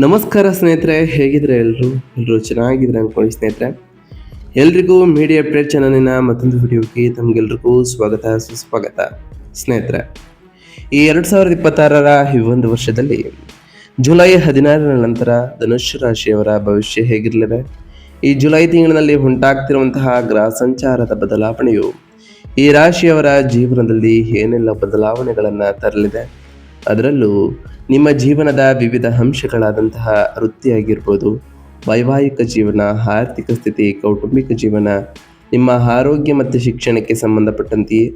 ನಮಸ್ಕಾರ ಸ್ನೇಹಿತರೆ, ಹೇಗಿದ್ರೆ ಎಲ್ಲರೂ ಚೆನ್ನಾಗಿದ್ರೆ ಅನ್ಕೊಳ್ಳಿ ಸ್ನೇಹಿತರೆ. ಎಲ್ರಿಗೂ ಮೀಡಿಯಾ ಅಪ್ಡೇಟ್ ಚಾನಲಿನ ಮತ್ತೊಂದು ವಿಡಿಯೋಕ್ಕೆ ತಮಗೆಲ್ರಿಗೂ ಸ್ವಾಗತ ಸುಸ್ವಾಗತ. ಸ್ನೇಹಿತರೆ, ಈ 2026ರ ಈ ಒಂದು ವರ್ಷದಲ್ಲಿ ಜುಲೈ 16ರ ನಂತರ ಧನುಸ್ಸು ರಾಶಿಯವರ ಭವಿಷ್ಯ ಹೇಗಿರಲಿದೆ? ಈ ಜುಲೈ ತಿಂಗಳಿನಲ್ಲಿ ಉಂಟಾಗ್ತಿರುವಂತಹ ಗ್ರಹ ಸಂಚಾರದ ಬದಲಾವಣೆಯು ಈ ರಾಶಿಯವರ ಜೀವನದಲ್ಲಿ ಏನೆಲ್ಲ ಬದಲಾವಣೆಗಳನ್ನು ತರಲಿದೆ? ಅದರಲ್ಲೂ ನಿಮ್ಮ ಜೀವನದ ವಿವಿಧ ಅಂಶಗಳಾದಂತಹ ವೃತ್ತಿಯಾಗಿರ್ಬೋದು, ವೈವಾಹಿಕ ಜೀವನ, ಆರ್ಥಿಕ ಸ್ಥಿತಿ, ಕೌಟುಂಬಿಕ ಜೀವನ, ನಿಮ್ಮ ಆರೋಗ್ಯ ಮತ್ತು ಶಿಕ್ಷಣಕ್ಕೆ ಸಂಬಂಧಪಟ್ಟಂತೆಯೇ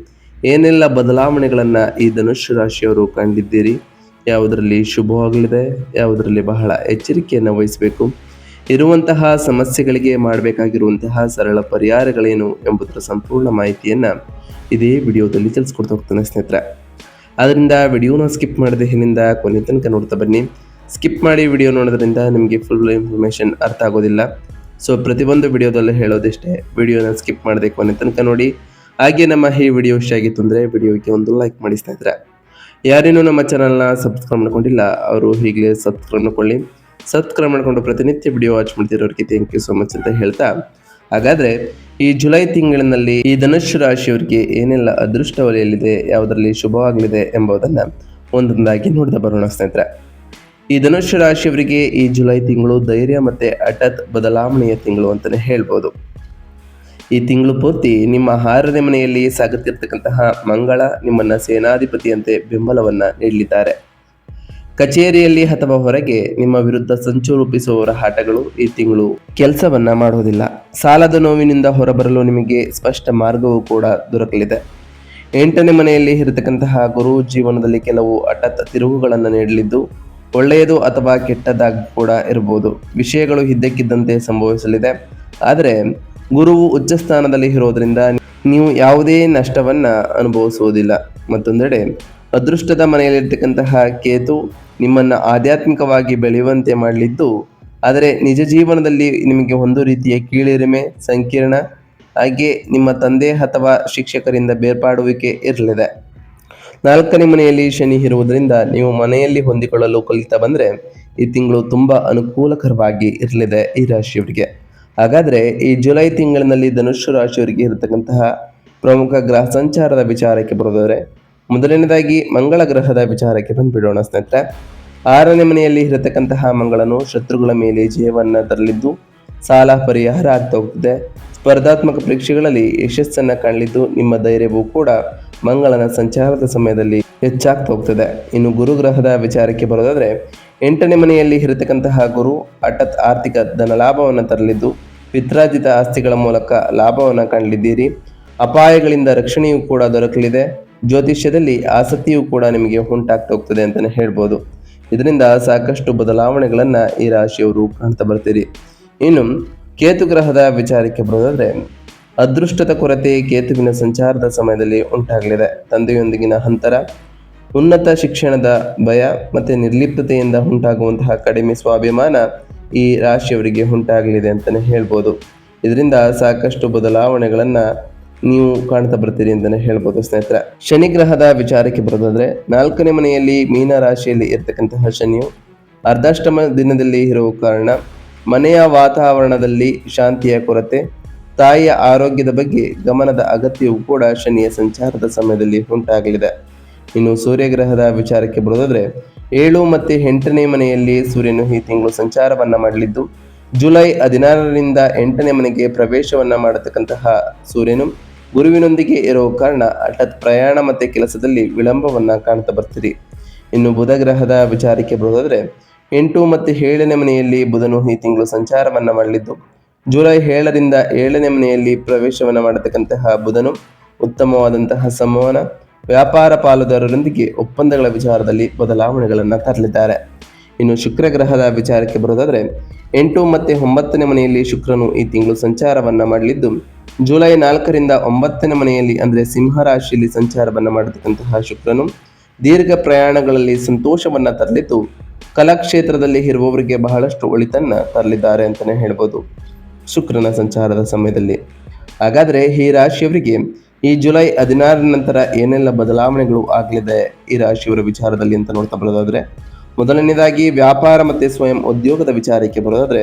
ಏನೆಲ್ಲ ಬದಲಾವಣೆಗಳನ್ನು ಈ ಧನುಸ್ಸು ರಾಶಿಯವರು ಕಂಡಿದ್ದೀರಿ, ಯಾವುದರಲ್ಲಿ ಶುಭವಾಗಲಿದೆ, ಯಾವುದರಲ್ಲಿ ಬಹಳ ಎಚ್ಚರಿಕೆಯನ್ನು ವಹಿಸಬೇಕು, ಇರುವಂತಹ ಸಮಸ್ಯೆಗಳಿಗೆ ಮಾಡಬೇಕಾಗಿರುವಂತಹ ಸರಳ ಪರಿಹಾರಗಳೇನು ಎಂಬುದರ ಸಂಪೂರ್ಣ ಮಾಹಿತಿಯನ್ನು ಇದೇ ವಿಡಿಯೋದಲ್ಲಿ ತಿಳಿಸ್ಕೊಡ್ತಾ ಹೋಗ್ತಾನೆ ಸ್ನೇಹಿತರೆ. ಅದರಿಂದ ವಿಡಿಯೋನ ಸ್ಕಿಪ್ ಮಾಡದೆ ಹಿಂದಿಂದ ಕೊನೆ ತನಕ ನೋಡ್ತಾ ಬನ್ನಿ. ಸ್ಕಿಪ್ ಮಾಡಿ ವಿಡಿಯೋ ನೋಡೋದ್ರಿಂದ ನಿಮಗೆ ಫುಲ್ ಇನ್ಫಾರ್ಮೇಷನ್ ಅರ್ಥ ಆಗೋದಿಲ್ಲ. ಸೊ ಪ್ರತಿಯೊಂದು ವಿಡಿಯೋದಲ್ಲೂ ಹೇಳೋದಿಷ್ಟೇ, ವಿಡಿಯೋನ ಸ್ಕಿಪ್ ಮಾಡದೆ ಕೊನೆ ತನಕ ನೋಡಿ. ಹಾಗೆ ನಮ್ಮ ಈ ವಿಡಿಯೋ ಇಷ್ಟ ಆಗಿತ್ತು ಅಂದರೆ ವಿಡಿಯೋಗೆ ಒಂದು ಲೈಕ್ ಮಾಡಿ ಸ್ನೇಹಿತರೆ. ಯಾರೇನೂ ನಮ್ಮ ಚಾನಲ್ನ ಸಬ್ಸ್ಕ್ರೈಬ್ ಮಾಡ್ಕೊಂಡಿಲ್ಲ ಅವರು ಈಗಲೇ ಸಬ್ಸ್ಕ್ರೈಬ್ ಮಾಡ್ಕೊಳ್ಳಿ. ಸಬ್ಸ್ಕ್ರೈಬ್ ಮಾಡಿಕೊಂಡು ಪ್ರತಿನಿತ್ಯ ವಿಡಿಯೋ ವಾಚ್ ಮಾಡ್ತಿರೋರಿಗೆ ಥ್ಯಾಂಕ್ ಯು ಸೊ ಮಚ್ ಅಂತ ಹೇಳ್ತಾ, ಹಾಗಾದರೆ ಈ ಜುಲೈ ತಿಂಗಳಿನಲ್ಲಿ ಈ ಧನುಸ್ಸು ರಾಶಿಯವರಿಗೆ ಏನೆಲ್ಲ ಅದೃಷ್ಟ ವಲಯಲ್ಲಿದೆ, ಯಾವುದರಲ್ಲಿ ಶುಭವಾಗಲಿದೆ ಎಂಬುದನ್ನು ಒಂದೊಂದಾಗಿ ನೋಡ್ತಾ ಬರೋಣ ಸ್ನೇಹಿತರೆ. ಈ ಧನುಸ್ಸು ರಾಶಿಯವರಿಗೆ ಈ ಜುಲೈ ತಿಂಗಳು ಧೈರ್ಯ ಮತ್ತು ಹಠಾತ್ ಬದಲಾವಣೆಯ ತಿಂಗಳು ಅಂತಲೇ ಹೇಳ್ಬೋದು. ಈ ತಿಂಗಳು ಪೂರ್ತಿ ನಿಮ್ಮ 6ನೇ ಮನೆಯಲ್ಲಿ ಸಾಗುತ್ತಿರ್ತಕ್ಕಂತಹ ಮಂಗಳ ನಿಮ್ಮನ್ನು ಸೇನಾಧಿಪತಿಯಂತೆ ಬೆಂಬಲವನ್ನು ನೀಡಲಿದ್ದಾರೆ. ಕಚೇರಿಯಲ್ಲಿ ಅಥವಾ ಹೊರಗೆ ನಿಮ್ಮ ವಿರುದ್ಧ ಸಂಚು ರೂಪಿಸುವವರ ಆಟಗಳು ಈ ತಿಂಗಳು ಕೆಲಸವನ್ನ ಮಾಡುವುದಿಲ್ಲ. ಸಾಲದ ನೋವಿನಿಂದ ಹೊರಬರಲು ನಿಮಗೆ ಸ್ಪಷ್ಟ ಮಾರ್ಗವೂ ಕೂಡ ದೊರಕಲಿದೆ. 8ನೇ ಮನೆಯಲ್ಲಿ ಇರತಕ್ಕಂತಹ ಗುರು ಜೀವನದಲ್ಲಿ ಕೆಲವು ಹಠಾತ್ ತಿರುವುಗಳನ್ನು ನೀಡಲಿದ್ದು, ಒಳ್ಳೆಯದು ಅಥವಾ ಕೆಟ್ಟದಾಗಿ ಕೂಡ ಇರಬಹುದು. ವಿಷಯಗಳು ಇದ್ದಕ್ಕಿದ್ದಂತೆ ಸಂಭವಿಸಲಿದೆ. ಆದರೆ ಗುರುವು ಉಚ್ಚ ಸ್ಥಾನದಲ್ಲಿ ಇರೋದ್ರಿಂದ ನೀವು ಯಾವುದೇ ನಷ್ಟವನ್ನ ಅನುಭವಿಸುವುದಿಲ್ಲ. ಮತ್ತೊಂದೆಡೆ ಅದೃಷ್ಟದ ಮನೆಯಲ್ಲಿರ್ತಕ್ಕಂತಹ ಕೇತು ನಿಮ್ಮನ್ನು ಆಧ್ಯಾತ್ಮಿಕವಾಗಿ ಬೆಳೆಯುವಂತೆ ಮಾಡಲಿದ್ದು, ಆದರೆ ನಿಜ ಜೀವನದಲ್ಲಿ ನಿಮಗೆ ಒಂದು ರೀತಿಯ ಕೀಳಿರಿಮೆ, ಸಂಕೀರ್ಣ, ಹಾಗೆ ನಿಮ್ಮ ತಂದೆ ಅಥವಾ ಶಿಕ್ಷಕರಿಂದ ಬೇರ್ಪಾಡುವಿಕೆ ಇರಲಿದೆ. 4ನೇ ಮನೆಯಲ್ಲಿ ಶನಿ ಇರುವುದರಿಂದ ನೀವು ಮನೆಯಲ್ಲಿ ಹೊಂದಿಕೊಳ್ಳಲು ಕಲಿತಾ ಬಂದರೆ ಈ ತಿಂಗಳು ತುಂಬ ಅನುಕೂಲಕರವಾಗಿ ಇರಲಿದೆ ಈ ರಾಶಿಯವರಿಗೆ. ಹಾಗಾದರೆ ಈ ಜುಲೈ ತಿಂಗಳಿನಲ್ಲಿ ಧನುಸ್ಸು ರಾಶಿಯವರಿಗೆ ಇರತಕ್ಕಂತಹ ಪ್ರಮುಖ ಗ್ರಹ ಸಂಚಾರದ ವಿಚಾರಕ್ಕೆ ಬರೋದಾದರೆ, ಮೊದಲನೇದಾಗಿ ಮಂಗಳ ಗ್ರಹದ ವಿಚಾರಕ್ಕೆ ಬಂದುಬಿಡೋಣ ಸ್ನೇಹಿತರೆ. 6ನೇ ಮನೆಯಲ್ಲಿ ಇರತಕ್ಕಂತಹ ಮಂಗಳನು ಶತ್ರುಗಳ ಮೇಲೆ ಜಯವನ್ನು ತರಲಿದ್ದು, ಸಾಲ ಪರಿಹಾರ ಆಗ್ತಾ ಹೋಗ್ತಿದೆ. ಸ್ಪರ್ಧಾತ್ಮಕ ಪರೀಕ್ಷೆಗಳಲ್ಲಿ ಯಶಸ್ಸನ್ನು ಕಾಣಲಿದ್ದು, ನಿಮ್ಮ ಧೈರ್ಯವೂ ಕೂಡ ಮಂಗಳನ ಸಂಚಾರದ ಸಮಯದಲ್ಲಿ ಹೆಚ್ಚಾಗ್ತಾ ಹೋಗ್ತದೆ. ಇನ್ನು ಗುರು ಗ್ರಹದ ವಿಚಾರಕ್ಕೆ ಬರೋದಾದರೆ, 8ನೇ ಮನೆಯಲ್ಲಿ ಇರತಕ್ಕಂತಹ ಗುರು ಹಠಾತ್ ಆರ್ಥಿಕ ಧನ ಲಾಭವನ್ನು ತರಲಿದ್ದು, ಪಿತ್ರಾರ್ಜಿತ ಆಸ್ತಿಗಳ ಮೂಲಕ ಲಾಭವನ್ನು ಕಾಣಲಿದ್ದೀರಿ. ಅಪಾಯಗಳಿಂದ ರಕ್ಷಣೆಯೂ ಕೂಡ ದೊರಕಲಿದೆ. ಜ್ಯೋತಿಷ್ಯದಲ್ಲಿ ಆಸಕ್ತಿಯೂ ಕೂಡ ನಿಮಗೆ ಉಂಟಾಗ್ತಾ ಹೋಗ್ತದೆ ಅಂತಲೇ ಹೇಳ್ಬೋದು. ಇದರಿಂದ ಸಾಕಷ್ಟು ಬದಲಾವಣೆಗಳನ್ನು ಈ ರಾಶಿಯವರು ಕಾಣ್ತಾ ಬರ್ತೀರಿ. ಇನ್ನು ಕೇತು ಗ್ರಹದ ವಿಚಾರಕ್ಕೆ ಬರೋದಾದರೆ, ಅದೃಷ್ಟದ ಕೊರತೆ ಕೇತುವಿನ ಸಂಚಾರದ ಸಮಯದಲ್ಲಿ ಉಂಟಾಗಲಿದೆ. ತಂದೆಯೊಂದಿಗಿನ ಅಂತರ, ಉನ್ನತ ಶಿಕ್ಷಣದ ಭಯ ಮತ್ತು ನಿರ್ಲಿಪ್ತತೆಯಿಂದ ಉಂಟಾಗುವಂತಹ ಕಡಿಮೆ ಸ್ವಾಭಿಮಾನ ಈ ರಾಶಿಯವರಿಗೆ ಉಂಟಾಗಲಿದೆ ಅಂತಲೇ ಹೇಳ್ಬೋದು. ಇದರಿಂದ ಸಾಕಷ್ಟು ಬದಲಾವಣೆಗಳನ್ನು ನೀವು ಕಾಣ್ತಾ ಬರ್ತೀರಿ ಅಂತಲೇ ಹೇಳ್ಬೋದು ಸ್ನೇಹಿತರೆ. ಶನಿ ಗ್ರಹದ ವಿಚಾರಕ್ಕೆ ಬರೋದಾದ್ರೆ, 4ನೇ ಮನೆಯಲ್ಲಿ ಮೀನ ರಾಶಿಯಲ್ಲಿ ಇರ್ತಕ್ಕಂತಹ ಶನಿಯು ಅರ್ಧಾಷ್ಟಮ ದಿನದಲ್ಲಿ ಇರುವ ಕಾರಣ ಮನೆಯ ವಾತಾವರಣದಲ್ಲಿ ಶಾಂತಿಯ ಕೊರತೆ, ತಾಯಿಯ ಆರೋಗ್ಯದ ಬಗ್ಗೆ ಗಮನದ ಅಗತ್ಯವೂ ಕೂಡ ಶನಿಯ ಸಂಚಾರದ ಸಮಯದಲ್ಲಿ ಉಂಟಾಗಲಿದೆ. ಇನ್ನು ಸೂರ್ಯಗ್ರಹದ ವಿಚಾರಕ್ಕೆ ಬರೋದಾದ್ರೆ, 7 ಮತ್ತು 8ನೇ ಮನೆಯಲ್ಲಿ ಸೂರ್ಯನು ಈ ತಿಂಗಳು ಸಂಚಾರವನ್ನ ಮಾಡಲಿದ್ದು, ಜುಲೈ 16ರಿಂದ 8ನೇ ಮನೆಗೆ ಪ್ರವೇಶವನ್ನ ಮಾಡತಕ್ಕಂತಹ ಸೂರ್ಯನು ಗುರುವಿನೊಂದಿಗೆ ಇರೋ ಕಾರಣ ಹಠಾತ್ ಪ್ರಯಾಣ ಮತ್ತು ಕೆಲಸದಲ್ಲಿ ವಿಳಂಬವನ್ನ ಕಾಣ್ತಾ ಬರ್ತೀರಿ. ಇನ್ನು ಬುಧ ಗ್ರಹದ ವಿಚಾರಕ್ಕೆ ಬರೋದಾದ್ರೆ, 8 ಮತ್ತು 7ನೇ ಮನೆಯಲ್ಲಿ ಬುಧನು ಈ ತಿಂಗಳು ಸಂಚಾರವನ್ನ ಮಾಡಲಿದ್ದು, ಜುಲೈ 7ರಿಂದ 7ನೇ ಮನೆಯಲ್ಲಿ ಪ್ರವೇಶವನ್ನ ಮಾಡತಕ್ಕಂತಹ ಬುಧನು ಉತ್ತಮವಾದಂತಹ ಸಂವಹನ, ವ್ಯಾಪಾರ ಪಾಲುದಾರರೊಂದಿಗೆ ಒಪ್ಪಂದಗಳ ವಿಚಾರದಲ್ಲಿ ಬದಲಾವಣೆಗಳನ್ನು ತರಲಿದ್ದಾರೆ. ಇನ್ನು ಶುಕ್ರ ಗ್ರಹದ ವಿಚಾರಕ್ಕೆ ಬರೋದಾದರೆ, 8 ಮತ್ತು 9ನೇ ಮನೆಯಲ್ಲಿ ಶುಕ್ರನು ಈ ತಿಂಗಳು ಸಂಚಾರವನ್ನ ಮಾಡಲಿದ್ದು, ಜುಲೈ 4ರಿಂದ 9ನೇ ಮನೆಯಲ್ಲಿ ಅಂದರೆ ಸಿಂಹ ರಾಶಿಯಲ್ಲಿ ಸಂಚಾರವನ್ನ ಮಾಡತಕ್ಕಂತಹ ಶುಕ್ರನು ದೀರ್ಘ ಪ್ರಯಾಣಗಳಲ್ಲಿ ಸಂತೋಷವನ್ನ ತರಲಿದ್ದು, ಕಲಾಕ್ಷೇತ್ರದಲ್ಲಿ ಇರುವವರಿಗೆ ಬಹಳಷ್ಟು ಒಳಿತನ್ನ ತರಲಿದ್ದಾರೆ ಅಂತಲೇ ಹೇಳ್ಬೋದು ಶುಕ್ರನ ಸಂಚಾರದ ಸಮಯದಲ್ಲಿ. ಹಾಗಾದರೆ ಈ ರಾಶಿಯವರಿಗೆ ಈ ಜುಲೈ 16 ನಂತರ ಏನೆಲ್ಲ ಬದಲಾವಣೆಗಳು ಆಗಲಿದೆ ಈ ರಾಶಿಯವರ ವಿಚಾರದಲ್ಲಿ ಅಂತ ನೋಡ್ತಾ ಬರೋದಾದ್ರೆ, ಮೊದಲನೇದಾಗಿ ವ್ಯಾಪಾರ ಮತ್ತು ಸ್ವಯಂ ಉದ್ಯೋಗದ ವಿಚಾರಕ್ಕೆ ಬರೋದಾದರೆ,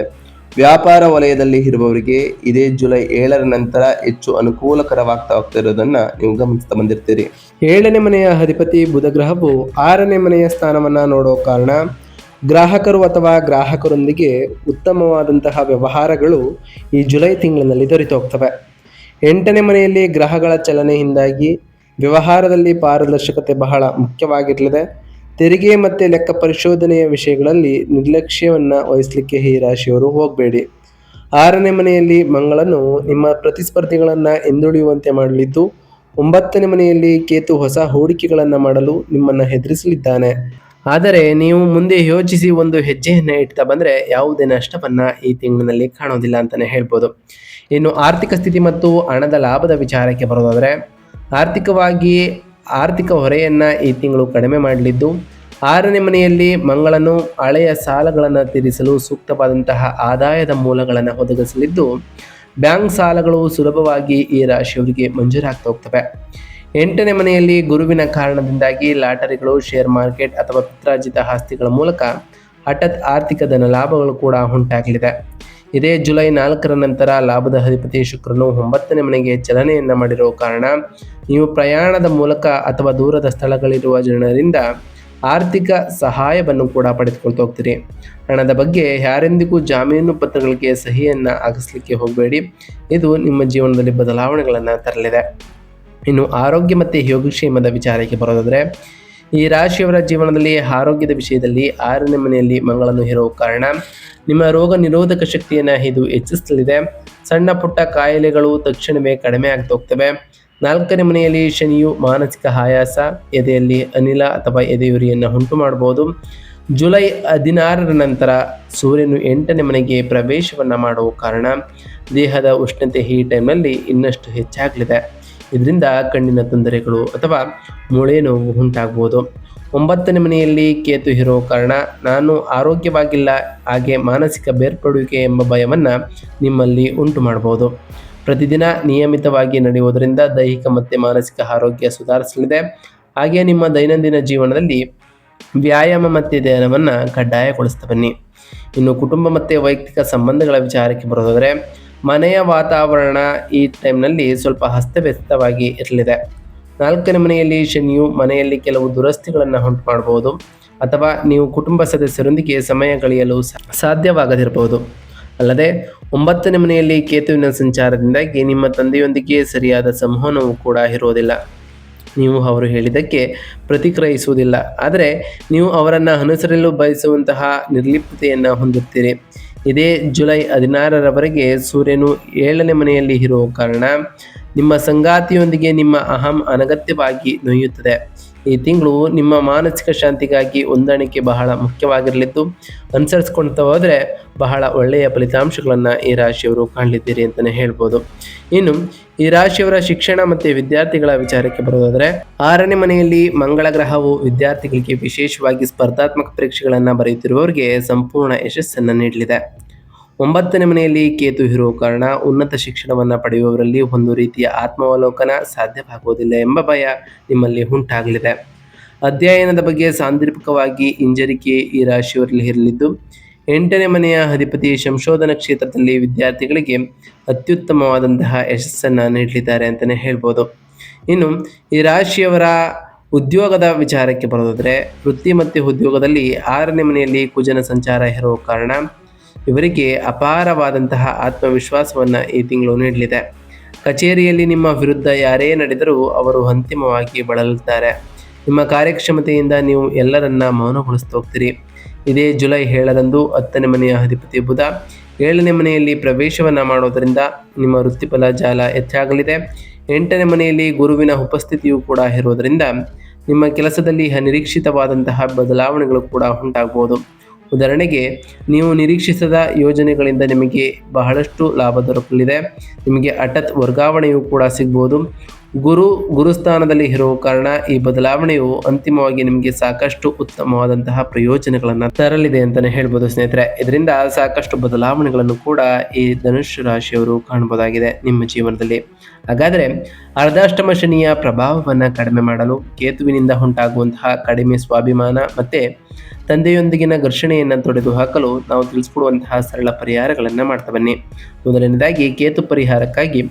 ವ್ಯಾಪಾರ ವಲಯದಲ್ಲಿ ಇರುವವರಿಗೆ ಇದೇ ಜುಲೈ 7ರ ನಂತರ ಹೆಚ್ಚು ಅನುಕೂಲಕರವಾಗ್ತಾ ಹೋಗ್ತಿರೋದನ್ನ ನೀವು ಗಮನಿಸ್ತಾ ಬಂದಿರ್ತೀರಿ. 7ನೇ ಮನೆಯ ಅಧಿಪತಿ ಬುಧ ಗ್ರಹವು 6ನೇ ಮನೆಯ ಸ್ಥಾನವನ್ನ ನೋಡೋ ಕಾರಣ ಗ್ರಾಹಕರು ಅಥವಾ ಗ್ರಾಹಕರೊಂದಿಗೆ ಉತ್ತಮವಾದಂತಹ ವ್ಯವಹಾರಗಳು ಈ ಜುಲೈ ತಿಂಗಳಿನಲ್ಲಿ ದೊರೆತು ಹೋಗ್ತವೆ. 8ನೇ ಮನೆಯಲ್ಲಿ ಗ್ರಹಗಳ ಚಲನೆಯಿಂದಾಗಿ ವ್ಯವಹಾರದಲ್ಲಿ ಪಾರದರ್ಶಕತೆ ಬಹಳ ಮುಖ್ಯವಾಗಿರಲಿದೆ. ತೆರಿಗೆ ಮತ್ತು ಲೆಕ್ಕ ಪರಿಶೋಧನೆಯ ವಿಷಯಗಳಲ್ಲಿ ನಿರ್ಲಕ್ಷ್ಯವನ್ನು ವಹಿಸಲಿಕ್ಕೆ ಈ ರಾಶಿಯವರು ಹೋಗಬೇಡಿ. 6ನೇ ಮನೆಯಲ್ಲಿ ಮಂಗಳನು ನಿಮ್ಮ ಪ್ರತಿಸ್ಪರ್ಧಿಗಳನ್ನು ಹಿಂದುಳಿಯುವಂತೆ ಮಾಡಲಿದ್ದು, 9ನೇ ಮನೆಯಲ್ಲಿ ಕೇತು ಹೊಸ ಹೂಡಿಕೆಗಳನ್ನು ಮಾಡಲು ನಿಮ್ಮನ್ನು ಹೆದರಿಸಲಿದ್ದಾನೆ. ಆದರೆ ನೀವು ಮುಂದೆ ಯೋಚಿಸಿ ಒಂದು ಹೆಜ್ಜೆಯನ್ನು ಇಡ್ತಾ ಬಂದರೆ ಯಾವುದೇ ನಷ್ಟವನ್ನು ಈ ತಿಂಗಳಿನಲ್ಲಿ ಕಾಣೋದಿಲ್ಲ ಅಂತಲೇ ಹೇಳ್ಬೋದು. ಇನ್ನು ಆರ್ಥಿಕ ಸ್ಥಿತಿ ಮತ್ತು ಹಣದ ಲಾಭದ ವಿಚಾರಕ್ಕೆ ಬರೋದಾದರೆ, ಆರ್ಥಿಕ ಹೊರೆಯನ್ನು ಈ ತಿಂಗಳು ಕಡಿಮೆ ಮಾಡಲಿದ್ದು, 6ನೇ ಮನೆಯಲ್ಲಿ ಮಂಗಳನು ಹಳೆಯ ಸಾಲಗಳನ್ನು ತೀರಿಸಲು ಸೂಕ್ತವಾದಂತಹ ಆದಾಯದ ಮೂಲಗಳನ್ನು ಒದಗಿಸಲಿದ್ದು, ಬ್ಯಾಂಕ್ ಸಾಲಗಳು ಸುಲಭವಾಗಿ ಈ ರಾಶಿಯವರಿಗೆ ಮಂಜೂರಾಗ್ತಾ ಹೋಗ್ತವೆ. 8ನೇ ಮನೆಯಲ್ಲಿ ಗುರುವಿನ ಕಾರಣದಿಂದಾಗಿ ಲಾಟರಿಗಳು, ಶೇರ್ ಮಾರ್ಕೆಟ್ ಅಥವಾ ಪಿತ್ರಾರ್ಜಿತ ಆಸ್ತಿಗಳ ಮೂಲಕ ಹಠಾತ್ ಆರ್ಥಿಕ ಧನ ಲಾಭಗಳು ಕೂಡ ಉಂಟಾಗಲಿದೆ. ಇದೇ ಜುಲೈ 4ರ ನಂತರ ಲಾಭದ ಅಧಿಪತಿ ಶುಕ್ರನು 9ನೇ ಮನೆಗೆ ಚಲನೆಯನ್ನು ಮಾಡಿರೋ ಕಾರಣ ನೀವು ಪ್ರಯಾಣದ ಮೂಲಕ ಅಥವಾ ದೂರದ ಸ್ಥಳಗಳಿರುವ ಜನರಿಂದ ಆರ್ಥಿಕ ಸಹಾಯವನ್ನು ಕೂಡ ಪಡೆದುಕೊಳ್ತಾ ಹೋಗ್ತೀರಿ. ಹಣದ ಬಗ್ಗೆ ಯಾರೆಂದಿಗೂ ಜಾಮೀನು ಪತ್ರಗಳಿಗೆ ಸಹಿಯನ್ನು ಹಾಕಿಸ್ಲಿಕ್ಕೆ ಹೋಗಬೇಡಿ. ಇದು ನಿಮ್ಮ ಜೀವನದಲ್ಲಿ ಬದಲಾವಣೆಗಳನ್ನು ತರಲಿದೆ. ಇನ್ನು ಆರೋಗ್ಯ ಮತ್ತು ಯೋಗಕ್ಷೇಮದ ವಿಚಾರಕ್ಕೆ ಬರೋದಾದರೆ, ಈ ರಾಶಿಯವರ ಜೀವನದಲ್ಲಿ ಆರೋಗ್ಯದ ವಿಷಯದಲ್ಲಿ 6ನೇ ಮನೆಯಲ್ಲಿ ಮಂಗಳನು ಇರೋ ಕಾರಣ ನಿಮ್ಮ ರೋಗ ನಿರೋಧಕ ಶಕ್ತಿಯನ್ನು ಇದು ಹೆಚ್ಚಿಸಲಿದೆ. ಸಣ್ಣ ಪುಟ್ಟ ಕಾಯಿಲೆಗಳು ತಕ್ಷಣವೇ ಕಡಿಮೆ ಆಗ್ತಾ ಹೋಗ್ತವೆ. 4ನೇ ಮನೆಯಲ್ಲಿ ಶನಿಯು ಮಾನಸಿಕ ಆಯಾಸ, ಎದೆಯಲ್ಲಿ ಅನಿಲ ಅಥವಾ ಎದೆಯುರಿಯನ್ನು ಉಂಟು ಮಾಡಬಹುದು. ಜುಲೈ 16ರ ನಂತರ ಸೂರ್ಯನು 8ನೇ ಮನೆಗೆ ಪ್ರವೇಶವನ್ನು ಮಾಡುವ ಕಾರಣ ದೇಹದ ಉಷ್ಣತೆ ಈ ಟೈಮ್ನಲ್ಲಿ ಇನ್ನಷ್ಟು ಹೆಚ್ಚಾಗಲಿದೆ. ಇದರಿಂದ ಕಣ್ಣಿನ ತೊಂದರೆಗಳು ಅಥವಾ ಮೂಳೆ ನೋವು ಉಂಟಾಗ್ಬೋದು. 9ನೇ ಮನೆಯಲ್ಲಿ ಕೇತು ಇರೋ ಕಾರಣ ನಾನು ಆರೋಗ್ಯವಾಗಿಲ್ಲ, ಹಾಗೆ ಮಾನಸಿಕ ಬೇರ್ಪಡುವಿಕೆ ಎಂಬ ಭಯವನ್ನು ನಿಮ್ಮಲ್ಲಿ ಉಂಟು ಮಾಡಬಹುದು. ಪ್ರತಿದಿನ ನಿಯಮಿತವಾಗಿ ನಡೆಯುವುದರಿಂದ ದೈಹಿಕ ಮತ್ತು ಮಾನಸಿಕ ಆರೋಗ್ಯ ಸುಧಾರಿಸಲಿದೆ. ಹಾಗೆ ನಿಮ್ಮ ದೈನಂದಿನ ಜೀವನದಲ್ಲಿ ವ್ಯಾಯಾಮ ಮತ್ತು ಧ್ಯಾನವನ್ನು ಕಡ್ಡಾಯಗೊಳಿಸ್ತಾ ಬನ್ನಿ. ಇನ್ನು ಕುಟುಂಬ ಮತ್ತು ವೈಯಕ್ತಿಕ ಸಂಬಂಧಗಳ ವಿಚಾರಕ್ಕೆ ಬರೋದಾದರೆ, ಮನೆಯ ವಾತಾವರಣ ಈ ಟೈಮ್ನಲ್ಲಿ ಸ್ವಲ್ಪ ಅಸ್ತವ್ಯಸ್ತವಾಗಿ ಇರಲಿದೆ. 4ನೇ ಮನೆಯಲ್ಲಿ ಶನಿಯು ಮನೆಯಲ್ಲಿ ಕೆಲವು ದುರಸ್ತಿಗಳನ್ನು ಉಂಟು ಮಾಡಬಹುದು ಅಥವಾ ನೀವು ಕುಟುಂಬ ಸದಸ್ಯರೊಂದಿಗೆ ಸಮಯ ಕಳೆಯಲು ಸಾಧ್ಯವಾಗದಿರಬಹುದು. ಅಲ್ಲದೆ 9ನೇ ಮನೆಯಲ್ಲಿ ಕೇತುವಿನ ಸಂಚಾರದಿಂದಾಗಿ ನಿಮ್ಮ ತಂದೆಯೊಂದಿಗೆ ಸರಿಯಾದ ಸಂವಹನವೂ ಕೂಡ ಇರೋದಿಲ್ಲ. ನೀವು ಅವರು ಹೇಳಿದ್ದಕ್ಕೆ ಪ್ರತಿಕ್ರಿಯಿಸುವುದಿಲ್ಲ, ಆದರೆ ನೀವು ಅವರನ್ನು ಅನುಸರಿಸಲು ಬಯಸುವಂತಹ ನಿರ್ಲಿಪ್ತತೆಯನ್ನು ಹೊಂದುತ್ತೀರಿ. ಇದೇ ಜುಲೈ 16ರವರೆಗೆ ಸೂರ್ಯನು 7ನೇ ಮನೆಯಲ್ಲಿ ಇರುವ ಕಾರಣ ನಿಮ್ಮ ಸಂಗಾತಿಯೊಂದಿಗೆ ನಿಮ್ಮ ಅಹಂ ಅನಗತ್ಯವಾಗಿ ನೋಯುತ್ತದೆ. ಈ ತಿಂಗಳು ನಿಮ್ಮ ಮಾನಸಿಕ ಶಾಂತಿಗಾಗಿ ಹೊಂದಾಣಿಕೆ ಬಹಳ ಮುಖ್ಯವಾಗಿರಲಿದ್ದು, ಅನುಸರಿಸ್ಕೊಳ್ತಾ ಹೋದರೆ ಬಹಳ ಒಳ್ಳೆಯ ಫಲಿತಾಂಶಗಳನ್ನು ಈ ರಾಶಿಯವರು ಕಾಣಲಿದ್ದೀರಿ ಅಂತಲೇ ಹೇಳ್ಬೋದು. ಇನ್ನು ಈ ರಾಶಿಯವರ ಶಿಕ್ಷಣ ಮತ್ತು ವಿದ್ಯಾರ್ಥಿಗಳ ವಿಚಾರಕ್ಕೆ ಬರೋದಾದರೆ, 6ನೇ ಮನೆಯಲ್ಲಿ ಮಂಗಳ ಗ್ರಹವು ವಿದ್ಯಾರ್ಥಿಗಳಿಗೆ, ವಿಶೇಷವಾಗಿ ಸ್ಪರ್ಧಾತ್ಮಕ ಪರೀಕ್ಷೆಗಳನ್ನು ಬರೆಯುತ್ತಿರುವವರಿಗೆ ಸಂಪೂರ್ಣ ಯಶಸ್ಸನ್ನು ನೀಡಲಿದೆ. 9ನೇ ಮನೆಯಲ್ಲಿ ಕೇತು ಇರುವ ಕಾರಣ ಉನ್ನತ ಶಿಕ್ಷಣವನ್ನು ಪಡೆಯುವವರಲ್ಲಿ ಒಂದು ರೀತಿಯ ಆತ್ಮಾವಲೋಕನ ಸಾಧ್ಯವಾಗುವುದಿಲ್ಲ ಎಂಬ ಭಯ ನಿಮ್ಮಲ್ಲಿ ಉಂಟಾಗಲಿದೆ. ಅಧ್ಯಯನದ ಬಗ್ಗೆ ಸಾಂದರ್ಭಿಕವಾಗಿ ಹಿಂಜರಿಕೆ ಈ ರಾಶಿಯವರಲ್ಲಿ ಇರಲಿದ್ದು, 8ನೇ ಮನೆಯ ಅಧಿಪತಿ ಸಂಶೋಧನಾ ಕ್ಷೇತ್ರದಲ್ಲಿ ವಿದ್ಯಾರ್ಥಿಗಳಿಗೆ ಅತ್ಯುತ್ತಮವಾದಂತಹ ಯಶಸ್ಸನ್ನು ನೀಡಲಿದ್ದಾರೆ ಅಂತಲೇ ಹೇಳ್ಬೋದು. ಇನ್ನು ಈ ರಾಶಿಯವರ ಉದ್ಯೋಗದ ವಿಚಾರಕ್ಕೆ ಬರೋದಾದರೆ, ವೃತ್ತಿ ಮತ್ತು ಉದ್ಯೋಗದಲ್ಲಿ 6ನೇ ಮನೆಯಲ್ಲಿ ಕುಜನ ಸಂಚಾರ ಇರುವ ಕಾರಣ ಇವರಿಗೆ ಅಪಾರವಾದಂತಹ ಆತ್ಮವಿಶ್ವಾಸವನ್ನು ಈ ತಿಂಗಳು ನೀಡಲಿದೆ. ಕಚೇರಿಯಲ್ಲಿ ನಿಮ್ಮ ವಿರುದ್ಧ ಯಾರೇ ನಡೆದರೂ ಅವರು ಅಂತಿಮವಾಗಿ ಬಳಲುತ್ತಾರೆ. ನಿಮ್ಮ ಕಾರ್ಯಕ್ಷಮತೆಯಿಂದ ನೀವು ಎಲ್ಲರನ್ನ ಮೌನಗೊಳಿಸ್ತಾ ಹೋಗ್ತೀರಿ. ಇದೇ ಜುಲೈ 7ರಂದು 10ನೇ ಮನೆಯ ಅಧಿಪತಿ ಬುಧ 7ನೇ ಮನೆಯಲ್ಲಿ ಪ್ರವೇಶವನ್ನು ಮಾಡೋದರಿಂದ ನಿಮ್ಮ ವೃತ್ತಿಫಲ ಜಾಲ ಹೆಚ್ಚಾಗಲಿದೆ. 8ನೇ ಮನೆಯಲ್ಲಿ ಗುರುವಿನ ಉಪಸ್ಥಿತಿಯು ಕೂಡ ಇರೋದರಿಂದ ನಿಮ್ಮ ಕೆಲಸದಲ್ಲಿ ಅನಿರೀಕ್ಷಿತವಾದಂತಹ ಬದಲಾವಣೆಗಳು ಕೂಡ ಉಂಟಾಗಬಹುದು. ಉದಾಹರಣೆಗೆ, ನೀವು ನಿರೀಕ್ಷಿಸದ ಯೋಜನೆಗಳಿಂದ ನಿಮಗೆ ಬಹಳಷ್ಟು ಲಾಭ ದೊರಕಲಿದೆ. ನಿಮಗೆ ಹಠಾತ್ ವರ್ಗಾವಣೆಯೂ ಕೂಡ ಸಿಗ್ಬೋದು. ಗುರುಸ್ಥಾನದಲ್ಲಿ ಇರುವ ಕಾರಣ ಈ ಬದಲಾವಣೆಯು ಅಂತಿಮವಾಗಿ ನಿಮಗೆ ಸಾಕಷ್ಟು ಉತ್ತಮವಾದಂತಹ ಪ್ರಯೋಜನಗಳನ್ನು ತರಲಿದೆ ಅಂತಾನೆ ಹೇಳ್ಬೋದು ಸ್ನೇಹಿತರೆ. ಇದರಿಂದ ಸಾಕಷ್ಟು ಬದಲಾವಣೆಗಳನ್ನು ಕೂಡ ಈ ಧನುಸ್ಸು ರಾಶಿಯವರು ಕಾಣಬಹುದಾಗಿದೆ ನಿಮ್ಮ ಜೀವನದಲ್ಲಿ. ಹಾಗಾದರೆ ಅರ್ಧಾಷ್ಟಮ ಶನಿಯ ಪ್ರಭಾವವನ್ನು ಕಡಿಮೆ ಮಾಡಲು ಕೇತುವಿನಿಂದ ಉಂಟಾಗುವಂತಹ ಕಡಿಮೆ ಸ್ವಾಭಿಮಾನ ಮತ್ತೆ ತಂದೆಯೊಂದಿಗಿನ ಘರ್ಷಣೆಯನ್ನು ತೊಡೆದು ಹಾಕಲು ನಾವು ತಿಳಿಸ್ಕೊಡುವಂತಹ ಸರಳ ಪರಿಹಾರಗಳನ್ನು ಮಾಡ್ತಾ ಬನ್ನಿ. ಮೊದಲನೇದಾಗಿ ಕೇತು ಪರಿಹಾರಕ್ಕಾಗಿ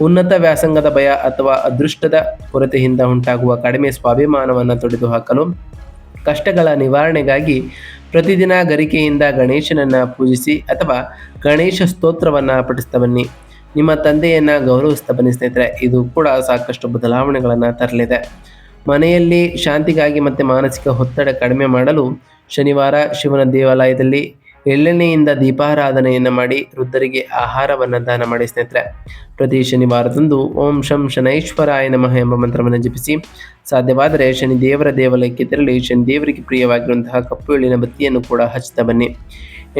ಉನ್ನತ ವ್ಯಾಸಂಗದ ಭಯ ಅಥವಾ ಅದೃಷ್ಟದ ಕೊರತೆಯಿಂದ ಉಂಟಾಗುವ ಕಡಿಮೆ ಸ್ವಾಭಿಮಾನವನ್ನು ತೊಡೆದು ಹಾಕಲು ಕಷ್ಟಗಳ ನಿವಾರಣೆಗಾಗಿ ಪ್ರತಿದಿನ ಗರಿಕೆಯಿಂದ ಗಣೇಶನನ್ನು ಪೂಜಿಸಿ ಅಥವಾ ಗಣೇಶ ಸ್ತೋತ್ರವನ್ನು ಪಠಿಸ್ತಾ ಬನ್ನಿ. ನಿಮ್ಮ ತಂದೆಯನ್ನು ಗೌರವಿಸ್ತಾ ಬನ್ನಿ ಸ್ನೇಹಿತರೆ. ಇದು ಕೂಡ ಸಾಕಷ್ಟು ಬದಲಾವಣೆಗಳನ್ನು ತರಲಿದೆ. ಮನೆಯಲ್ಲಿ ಶಾಂತಿಗಾಗಿ ಮತ್ತು ಮಾನಸಿಕ ಒತ್ತಡ ಕಡಿಮೆ ಮಾಡಲು ಶನಿವಾರ ಶಿವನ ದೇವಾಲಯದಲ್ಲಿ ಎಳ್ಳೆಣ್ಣೆಯಿಂದ ದೀಪಾರಾಧನೆಯನ್ನು ಮಾಡಿ ವೃದ್ಧರಿಗೆ ಆಹಾರವನ್ನು ದಾನ ಮಾಡಿ ಸ್ನೇಹಿತರೆ. ಪ್ರತಿ ಶನಿವಾರದಂದು ಓಂ ಶಂ ಶನೈಶ್ವರಾಯ ನಮಃ ಎಂಬ ಮಂತ್ರವನ್ನು ಜಪಿಸಿ. ಸಾಧ್ಯವಾದರೆ ಶನಿ ದೇವರ ದೇವಾಲಯಕ್ಕೆ ತೆರಳಿ ಶನಿ ದೇವರಿಗೆ ಪ್ರಿಯವಾಗಿರುವಂತಹ ಕಪ್ಪು ಎಳ್ಳಿನ ಬತ್ತಿಯನ್ನು ಕೂಡ ಹಚ್ಚುತ್ತಾ ಬನ್ನಿ.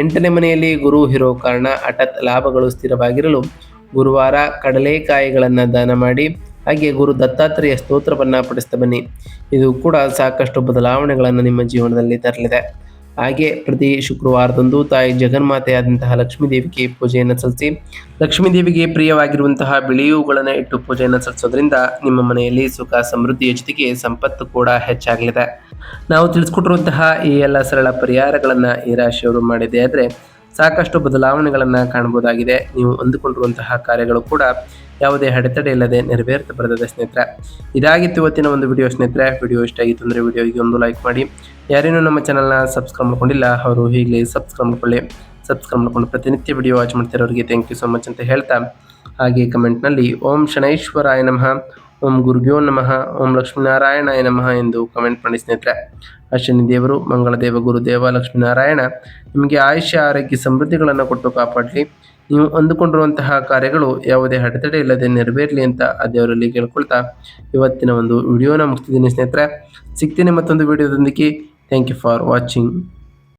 8ನೇ ಮನೆಯಲ್ಲಿ ಗುರು ಇರೋ ಕಾರಣ ಹಠಾತ್ ಲಾಭಗಳು ಸ್ಥಿರವಾಗಿರಲು ಗುರುವಾರ ಕಡಲೆಕಾಯಿಗಳನ್ನು ದಾನ ಮಾಡಿ ಹಾಗೆ ಗುರು ದತ್ತಾತ್ರೇಯ ಸ್ತೋತ್ರವನ್ನು ಪಠಿಸ್ತಾ ಬನ್ನಿ. ಇದು ಕೂಡ ಸಾಕಷ್ಟು ಬದಲಾವಣೆಗಳನ್ನು ನಿಮ್ಮ ಜೀವನದಲ್ಲಿ ತರಲಿದೆ. ಹಾಗೆ ಪ್ರತಿ ಶುಕ್ರವಾರದಂದು ತಾಯಿ ಜಗನ್ಮಾತೆಯಾದಂತಹ ಲಕ್ಷ್ಮೀ ದೇವಿಗೆ ಪೂಜೆಯನ್ನು ಸಲ್ಲಿಸಿ. ಲಕ್ಷ್ಮೀ ದೇವಿಗೆ ಪ್ರಿಯವಾಗಿರುವಂತಹ ಬಿಳಿಯೂಗಳನ್ನು ಇಟ್ಟು ಪೂಜೆಯನ್ನು ಸಲ್ಲಿಸೋದ್ರಿಂದ ನಿಮ್ಮ ಮನೆಯಲ್ಲಿ ಸುಖ ಸಮೃದ್ಧಿಯ ಜೊತೆಗೆ ಸಂಪತ್ತು ಕೂಡ ಹೆಚ್ಚಾಗಲಿದೆ. ನಾವು ತಿಳಿಸ್ಕೊಟ್ಟಿರುವಂತಹ ಈ ಎಲ್ಲ ಸರಳ ಪರಿಹಾರಗಳನ್ನು ಈ ರಾಶಿಯವರು ಮಾಡಿದೆ ಆದರೆ ಸಾಕಷ್ಟು ಬದಲಾವಣೆಗಳನ್ನು ಕಾಣಬಹುದಾಗಿದೆ. ನೀವು ಅಂದುಕೊಂಡಿರುವಂತಹ ಕಾರ್ಯಗಳು ಕೂಡ ಯಾವುದೇ ಅಡೆತಡೆ ಇಲ್ಲದೆ ನೆರವೇರ್ತಾ ಬರ್ತದೆ ಸ್ನೇಹಿತರೆ. ಇದಾಗಿತ್ತು ಇವತ್ತಿನ ಒಂದು ವಿಡಿಯೋ ಸ್ನೇಹಿತರೆ. ವಿಡಿಯೋ ಇಷ್ಟ ಆಗಿತ್ತು ಅಂದರೆ ವಿಡಿಯೋಗೆ ಒಂದು ಲೈಕ್ ಮಾಡಿ. ಯಾರೇನೂ ನಮ್ಮ ಚಾನಲ್ನ ಸಬ್ಸ್ಕ್ರೈಬ್ ಮಾಡ್ಕೊಂಡಿಲ್ಲ ಅವರು ಈಗಲೇ ಸಬ್ಸ್ಕ್ರೈಬ್ ಮಾಡ್ಕೊಳ್ಳಿ. ಸಬ್ಸ್ಕ್ರೈಬ್ ಮಾಡ್ಕೊಂಡು ಪ್ರತಿನಿತ್ಯ ವಿಡಿಯೋ ವಾಚ್ ಮಾಡ್ತಿರೋರಿಗೆ ಥ್ಯಾಂಕ್ ಯು ಸೊ ಮಚ್ ಅಂತ ಹೇಳ್ತಾ, ಹಾಗೆ ಕಮೆಂಟ್ನಲ್ಲಿ ಓಂ ಶನೈಶ್ವರಾಯ ನಮಃ, ಓಂ ಗುರುಭ್ಯೋ ನಮಃ, ಓಂ ಲಕ್ಷ್ಮೀನಾರಾಯಣಾಯ ನಮಃ ಎಂದು ಕಮೆಂಟ್ ಮಾಡಿ ಸ್ನೇಹಿತರೆ. ಶನಿ ದೇವರು, ಮಂಗಳದೇವ, ಗುರುದೇವ, ಲಕ್ಷ್ಮೀನಾರಾಯಣ ನಿಮಗೆ ಆಯುಷ್ಯ ಆರೋಗ್ಯ ಸಮೃದ್ಧಿಗಳನ್ನು ಕೊಟ್ಟು ಕಾಪಾಡಲಿ. ನೀವು ಅಂದುಕೊಂಡಿರುವಂತಹ ಕಾರ್ಯಗಳು ಯಾವುದೇ ಅಡೆತಡೆ ಇಲ್ಲದೆ ನೆರವೇರಲಿ ಅಂತ ಆ ದೇವರಲ್ಲಿ ಕೇಳ್ಕೊಳ್ತಾ ಇವತ್ತಿನ ಒಂದು ವಿಡಿಯೋನ ಮುಗಿಸ್ತಿದ್ದೀನಿ ಸ್ನೇಹಿತರೆ. ಸಿಗ್ತೀನಿ ಮತ್ತೊಂದು ವಿಡಿಯೋದೊಂದಿಗೆ. Thank you for watching.